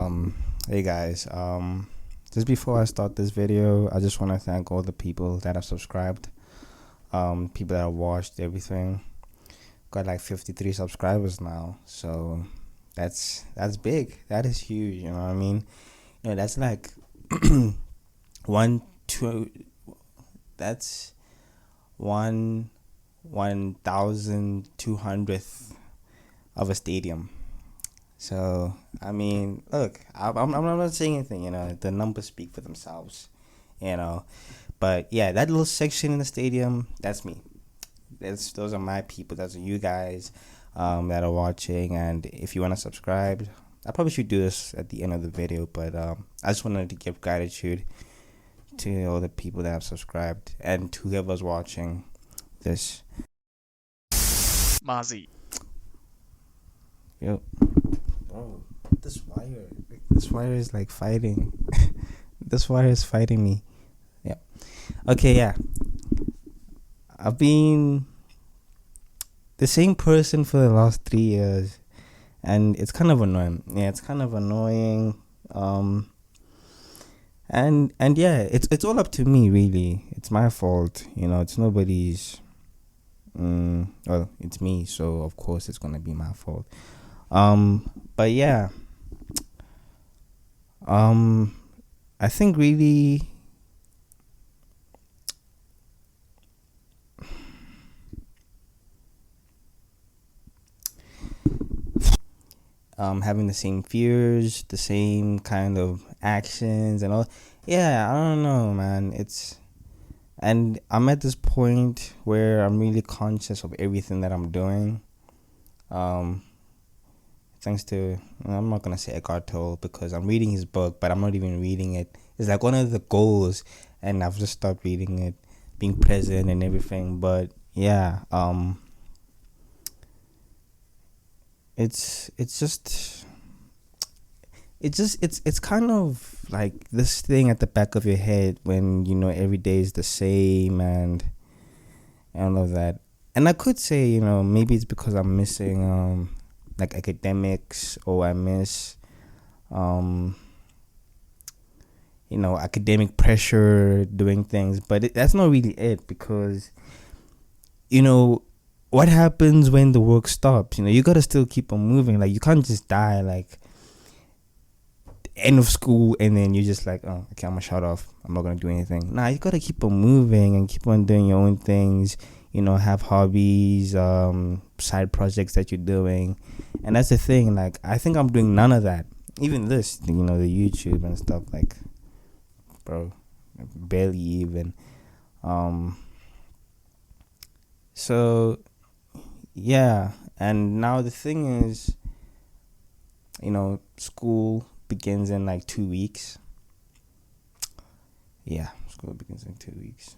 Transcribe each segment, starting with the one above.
Hey guys, just before I start this video, I just want to thank all the people that have subscribed, people that have watched everything. Got like 53 subscribers now, so that's big. That is huge. You know what I mean? That's like one two. That's one 1,200th of a stadium. So I mean, look, I'm not saying anything. The numbers speak for themselves. You know, but yeah, that little section in the stadium, that's me. Those are my people. Those are you guys, that are watching. And if you want to subscribe, I probably should do this at the end of the video. But I just wanted to give gratitude to all the people that have subscribed and to whoever's watching this. Mozzie. Yo, bro, this wire is like fighting. This wire is fighting me. Yeah. Okay, yeah. I've been the same person for the last 3 years, and it's kind of annoying. Yeah, it's kind of annoying. And yeah, it's all up to me really. It's my fault. It's nobody's. Well, it's me, so of course it's gonna be my fault. But yeah. I think really having the same fears, the same kind of actions and all. Yeah, I don't know, man. And I'm at this point where I'm really conscious of everything that I'm doing. Um Thanks to, I'm not gonna say Eckhart Tolle because I'm reading his book, but I'm not even reading it. It's like one of the goals, and I've just stopped reading it, being present and everything. But yeah, it's just it's kind of like this thing at the back of your head when every day is the same and all of that. And I could say maybe it's because I'm missing like academics, or I miss academic pressure doing things, but that's not really it, because what happens when the work stops? You gotta still keep on moving. Like, you can't just die like end of school and then you're just like, oh, okay, I'm gonna shut off, I'm not gonna do anything. Nah, you gotta keep on moving and keep on doing your own things. Have hobbies, side projects that you're doing. And that's the thing, like, I think I'm doing none of that. Even this, the YouTube and stuff, like, bro, barely even. So yeah, and now the thing is, school begins in like 2 weeks. Yeah, school begins in 2 weeks.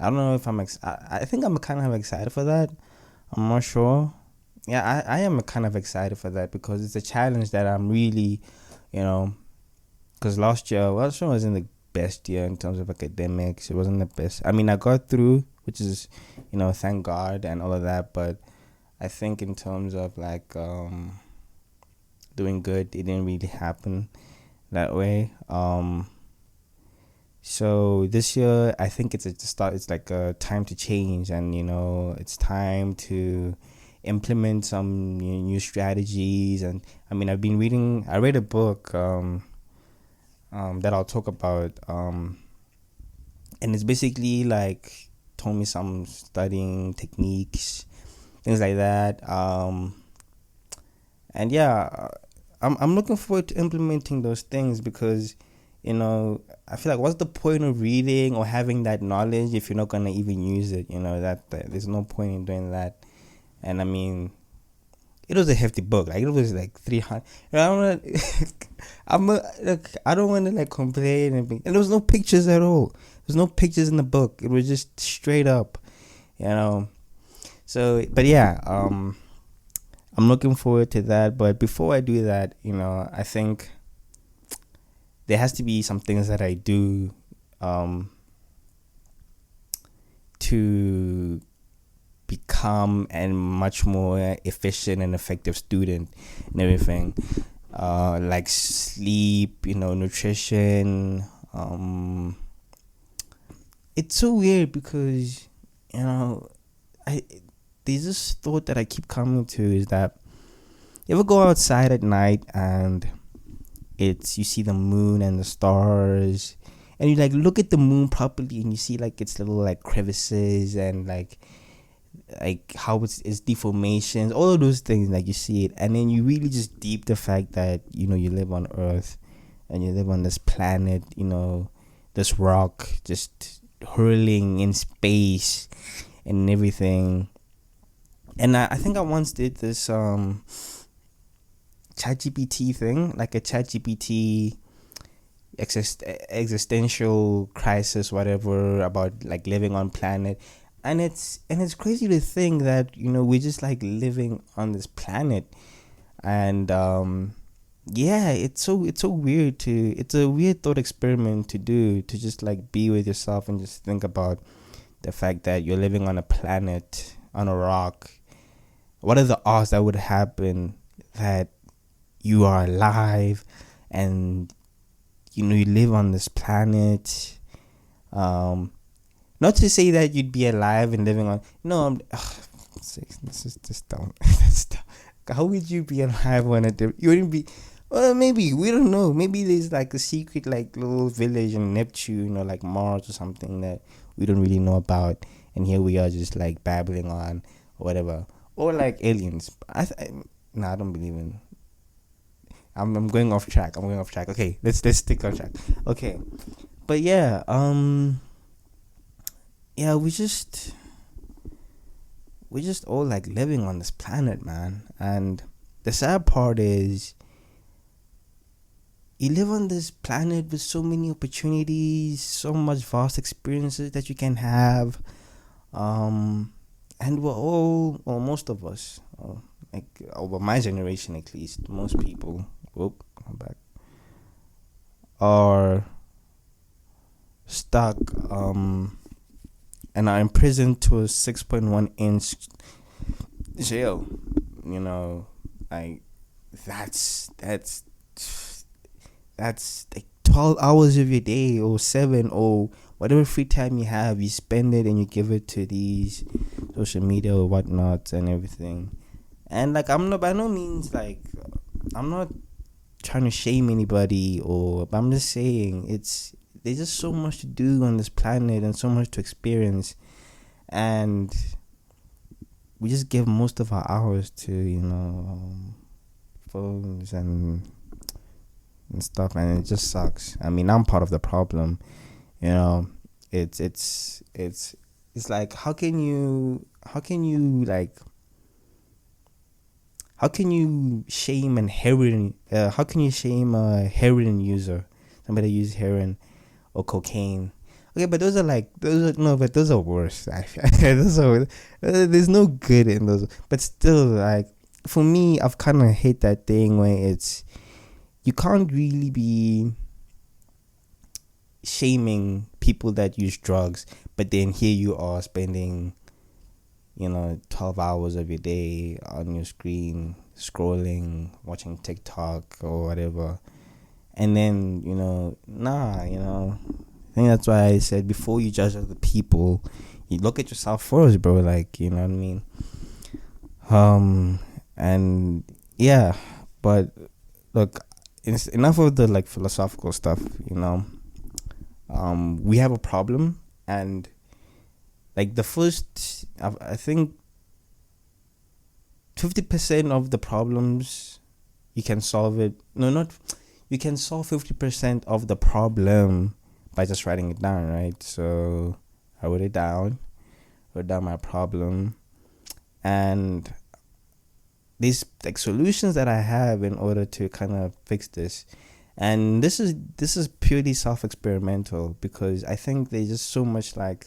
I don't know if I think I'm kind of excited for that. I'm not sure. Yeah, I am kind of excited for that because it's a challenge that I'm really, because last year wasn't the best year in terms of academics. It wasn't the best. I mean, I got through, which is, thank God and all of that. But I think in terms of like doing good, it didn't really happen that way. So this year, I think it's a start. It's like a time to change, and it's time to implement some new strategies. And I mean, I read a book that I'll talk about, and it's basically like told me some studying techniques, things like that. And yeah, I'm looking forward to implementing those things because I feel like, what's the point of reading or having that knowledge if you're not gonna even use it? That there's no point in doing that. And I mean, it was a hefty book. Like, it was like 300. I don't want to like complain and there was no pictures at all. There's no pictures in the book. It was just straight up, you know. So, but yeah, I'm looking forward to that. But before I do that, I think there has to be some things that I do to become a much more efficient and effective student and everything. like sleep, nutrition. It's so weird because you know I there's this thought that I keep coming to is that you ever go outside at night and you see the moon and the stars, and you like look at the moon properly and you see like its little like crevices and like how it's deformations, all of those things, like you see it, and then you really just deep the fact that you live on Earth and you live on this planet, this rock just hurling in space and everything. And I think I once did this ChatGPT thing, like a ChatGPT existential crisis, whatever, about like living on planet. And it's crazy to think that we're just like living on this planet. And yeah, it's so weird it's a weird thought experiment to do, to just like be with yourself and just think about the fact that you're living on a planet, on a rock. What are the odds that would happen that you are alive and you live on this planet? Not to say that you'd be alive and living on, no, this is just dumb. That's dumb. How would you be alive on you wouldn't be? Well, maybe, we don't know, maybe there's like a secret like little village in Neptune or like Mars or something that we don't really know about, and here we are just like babbling on or whatever, or like aliens. I don't believe in. I'm going off track. Okay, let's stick on track. Okay, but yeah, yeah, we just all like living on this planet, man. And the sad part is, you live on this planet with so many opportunities, so much vast experiences that you can have. And we're all, or most of us, like over my generation at least, most people, I'm back, are stuck and are imprisoned to a 6.1-inch jail. Like that's like 12 hours of your day, or 7, or whatever free time you have, you spend it and you give it to these social media or whatnot and everything. And like, I'm not, by no means, like, I'm not trying to shame anybody, but I'm just saying there's just so much to do on this planet and so much to experience, and we just give most of our hours to phones and stuff, and it just sucks. I mean, I'm part of the problem. It's like, how can you shame how can you shame a heroin user, somebody who uses heroin or cocaine? Okay, but those are worse. There's no good in those, but still, like, for me, I've kind of hate that thing where you can't really be shaming people that use drugs, but then here you are spending 12 hours of your day on your screen scrolling, watching TikTok or whatever. And then I think that's why I said, before you judge other people, you look at yourself first, bro. Like, you know what I mean? And yeah, but look, it's enough of the like philosophical stuff. We have a problem, and like the first, I think 50% of the problems you can solve it. No, not you can solve 50% of the problem by just writing it down, right? So I wrote it down, wrote down my problem, and these like solutions that I have in order to kind of fix this. And this is purely self-experimental, because I think there's just so much like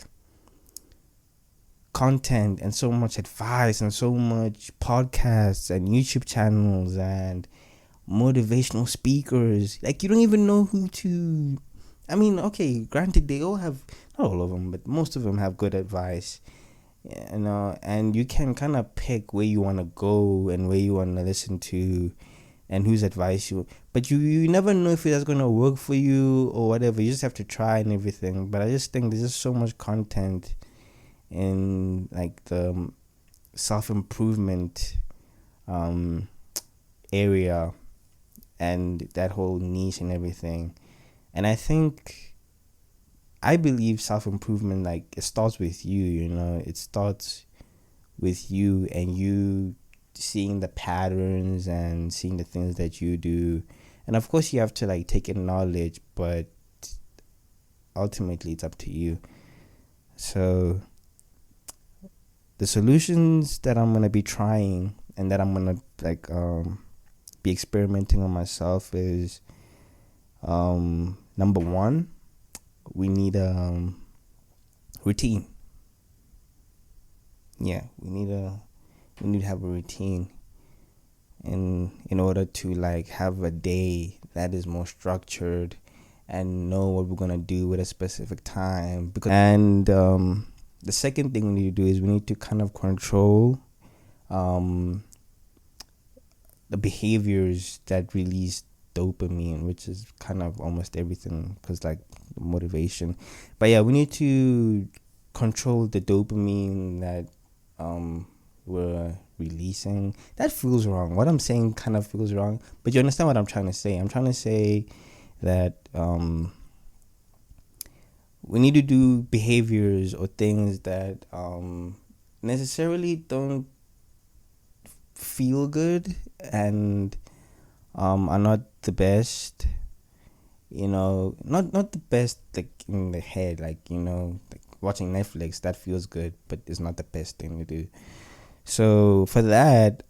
content and so much advice and so much podcasts and YouTube channels and motivational speakers. Like, you don't even know who to. I mean, okay, granted, they all have, not all of them, but most of them have good advice, and you can kind of pick where you want to go and where you want to listen to and whose advice but you never know if that's gonna work for you or whatever. You just have to try and everything. But I just think there's just so much content in like the self-improvement area and that whole niche and everything. And I believe self-improvement, like, it starts with you, it starts with you and you seeing the patterns and seeing the things that you do. And of course you have to like take in knowledge, but ultimately it's up to you. So the solutions that I'm going to be trying and that I'm going to like be experimenting on myself is number one, we need a routine. Yeah, we need to have a routine in order to like have a day that is more structured and know what we're gonna do at a specific time. And the second thing we need to do is we need to kind of control the behaviors that release dopamine, which is kind of almost everything, because like motivation. But yeah, we need to control the dopamine that we're releasing. That feels wrong. What I'm saying kind of feels wrong, but you understand what I'm trying to say. I'm trying to say that we need to do behaviors or things that necessarily don't feel good and are not the best, not the best like in the head, like like watching Netflix, that feels good, but it's not the best thing to do. So for that,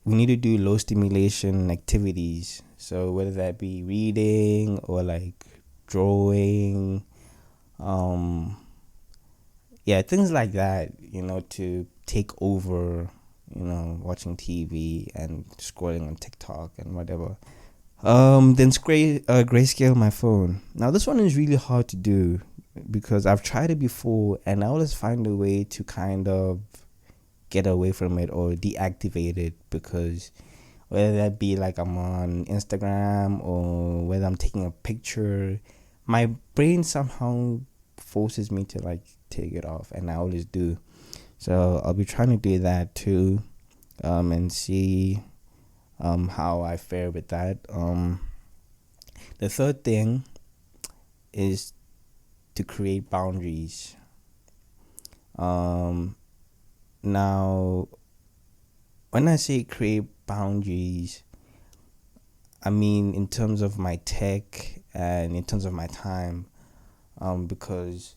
we need to do low stimulation activities. So whether that be reading or like drawing, things like that, to take over, watching TV and scrolling on TikTok and whatever. Then grayscale my phone. Now this one is really hard to do because I've tried it before and I always find a way to kind of get away from it or deactivate it, because whether that be like I'm on Instagram or whether I'm taking a picture, my brain somehow forces me to like take it off, and I always do. So I'll be trying to do that too, and see how I fare with that. The third thing is to create boundaries. Now, when I say create boundaries, I mean in terms of my tech and in terms of my time, because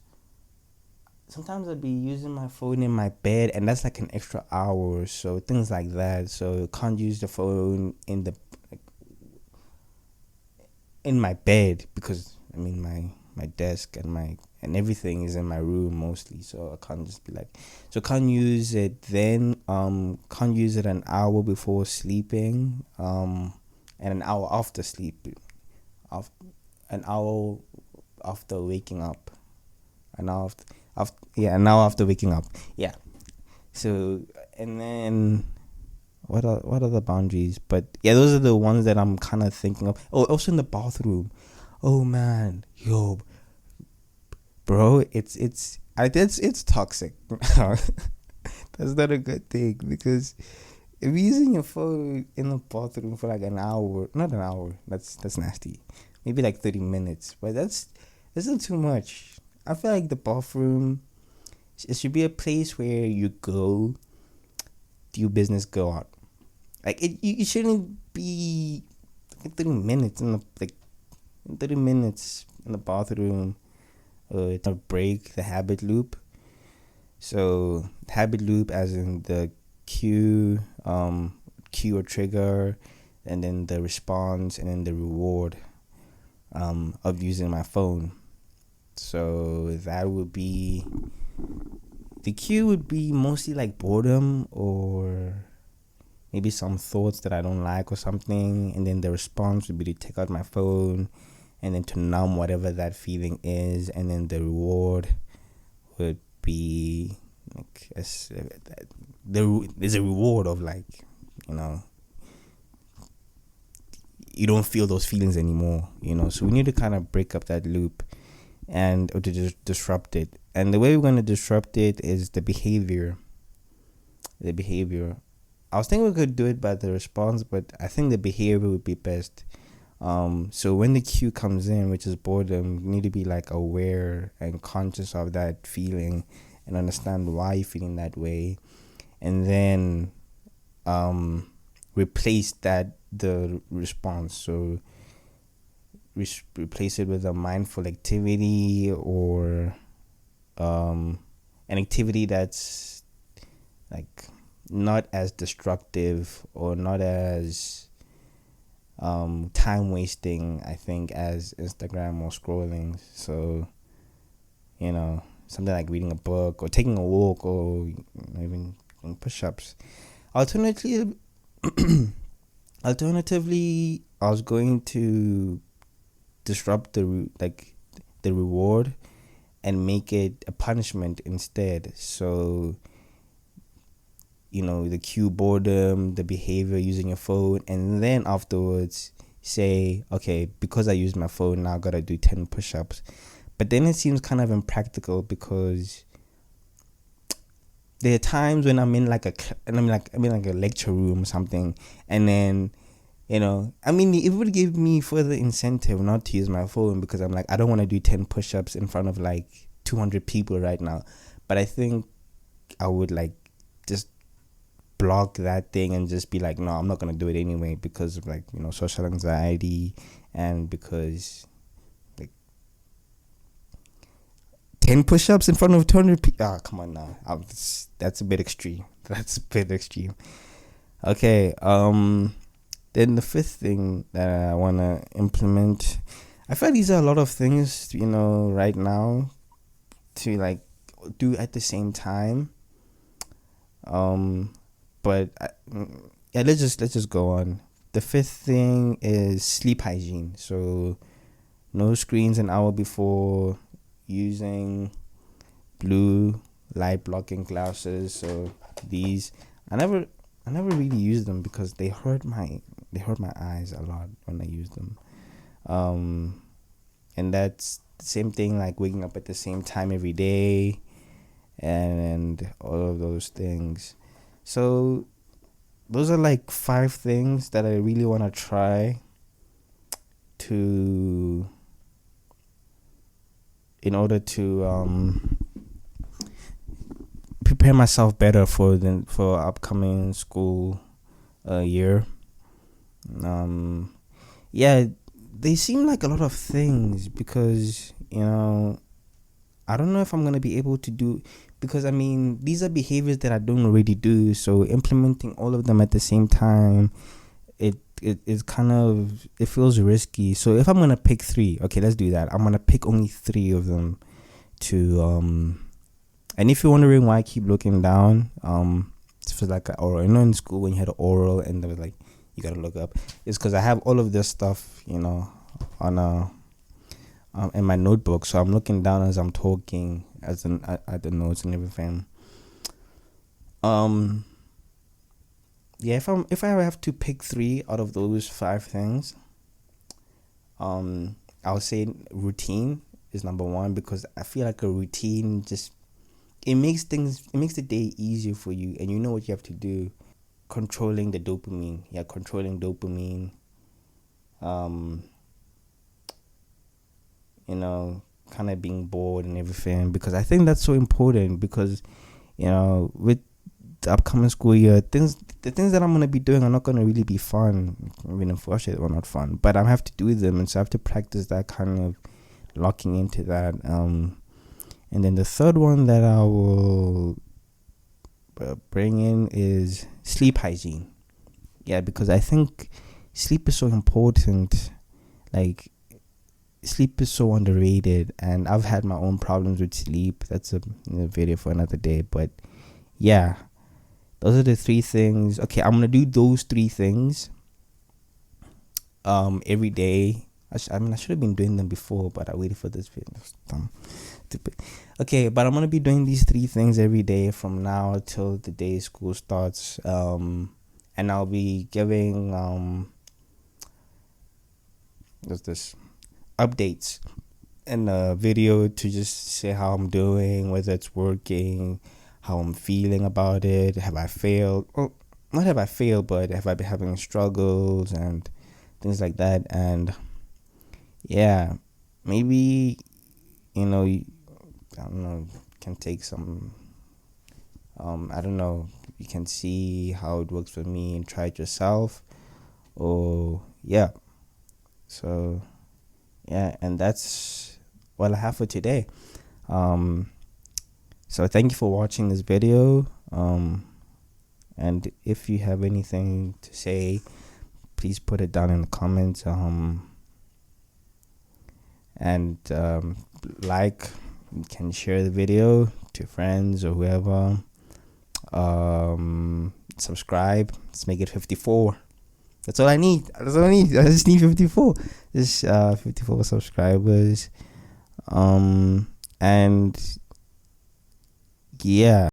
sometimes I'll be using my phone in my bed and that's like an extra hour or so, things like that. So I can't use the phone in my bed, because I mean my desk and everything is in my room mostly, so I can't just be like, so can't use it then, can't use it an hour before sleeping, and an hour after sleep, an hour after waking up, an hour after waking up. Yeah. So, and then what are the boundaries? But yeah, those are the ones that I'm kind of thinking of. Oh, also in the bathroom. Oh man, yo, bro, it's toxic. That's not a good thing, because if you're using your phone in the bathroom for like an hour, not an hour, that's nasty. Maybe like 30 minutes, but that's not too much. I feel like the bathroom, it should be a place where you go, do your business, go out. Like it shouldn't be like 30 minutes in the bathroom. It's a break the habit loop. So habit loop, as in the cue or trigger, and then the response, and then the reward of using my phone. So that would be, the cue would be mostly like boredom or maybe some thoughts that I don't like or something, and then the response would be to take out my phone and then to numb whatever that feeling is, and then the reward would be like there's a reward of like you don't feel those feelings anymore, so we need to kind of break up that loop and or to just disrupt it. And the way we're going to disrupt it is the behavior. I was thinking we could do it by the response, but I think the behavior would be best. So when the cue comes in, which is boredom, you need to be like aware and conscious of that feeling and understand why you're feeling that way, and then replace the response. So replace it with a mindful activity, or an activity that's like not as destructive or not as time wasting, I think, as Instagram or scrolling. So something like reading a book or taking a walk, or even push-ups. Alternatively, I was going to disrupt the reward and make it a punishment instead. So the cue boredom, the behavior using your phone, and then afterwards say, okay, because I used my phone, now I gotta do 10 push-ups. But then it seems kind of impractical, because there are times when I'm in like a lecture room or something, and then it would give me further incentive not to use my phone, because I'm like, I don't want to do 10 push-ups in front of like 200 people right now. But I think I would like just block that thing and just be like, no, I'm not gonna do it anyway, because of like social anxiety, and because like 10 push-ups in front of 200 people. Come on now, that's a bit extreme. Okay, then the fifth thing that I want to implement, I feel like these are a lot of things right now to like do at the same time. But let's just go on. The fifth thing is sleep hygiene. So no screens an hour before, using blue light blocking glasses. So these I never really use them because they hurt my eyes a lot when I use them. And that's the same thing like waking up at the same time every day, and all of those things. So those are like 5 things that I really want to try in order to prepare myself better for upcoming school year. They seem like a lot of things, because I don't know if I'm gonna be able to do, because these are behaviors that I don't already do. So implementing all of them at the same time, it feels risky. So if I'm gonna pick 3, okay, let's do that. I'm gonna pick only 3 of them to and if you're wondering why I keep looking down, it's for like an oral. In school when you had an oral and there was like, you gotta look up, it's because I have all of this stuff on in my notebook, so I'm looking down as I'm talking, at the notes and everything. If I have to pick 3 out of those 5 things, I'll say routine is number 1, because I feel like a routine it makes the day easier for you, and you know what you have to do. Controlling dopamine, kind of being bored and everything, because I think that's so important, because with the upcoming school year, the things that I'm going to be doing are not going to really be fun. Unfortunately, or not fun, but I have to do them, and so I have to practice that kind of locking into that. And then the third one that I will bring in is sleep hygiene. Yeah, because I think sleep is so important. Like, sleep is so underrated, and I've had my own problems with sleep. That's a video for another day. But yeah, those are the 3 things. Okay, I'm gonna do those 3 things every day. I should have been doing them before, but I waited for this video. Okay, but I'm gonna be doing these 3 things every day from now till the day school starts. And I'll be giving there's this updates in the video to just say how I'm doing, whether it's working, how I'm feeling about it. Have I failed? Well, not have I failed, but have I been having struggles and things like that? And yeah, maybe, I don't know, can take some, I don't know, you can see how it works for me and try it yourself. Or yeah, so yeah, and that's what I have for today. So thank you for watching this video. And if you have anything to say, please put it down in the comments. And like, you can share the video to friends or whoever. Subscribe. Let's make it 54. That's all I need. I just need 54. Just 54 subscribers. And yeah.